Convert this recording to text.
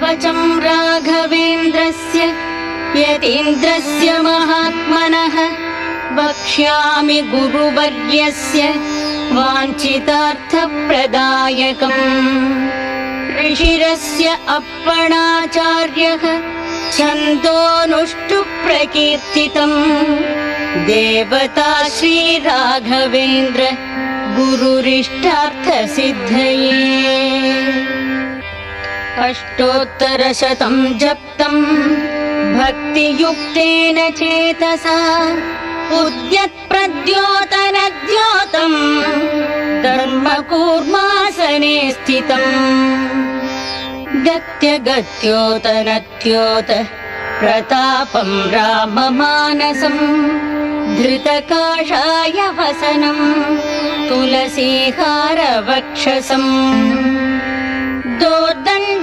वचं राघवेन्द्रस्य यतीन्द्रस्य महात्मनः वक्ष्यामि गुरुवर्यस्य वाञ्छितार्थप्रदायकम्। ऋषिरस्य अप्पणाचार्यः छन्दोनुष्टुप्रकीर्तितम् देवता श्रीराघवेन्द्र गुरुरिष्टार्थसिद्धये। अष्टोत्तरशतं जप्तम् भक्तियुक्तेन चेतसा उद्यत्प्रद्योतनद्योतम् धर्मकूर्मासने स्थितम्। गत्यगत्योतनत्योत प्रतापं राममानसम् धृतकाषाय वसनं तुलसीहारवक्षसम्। दोर्दण्ड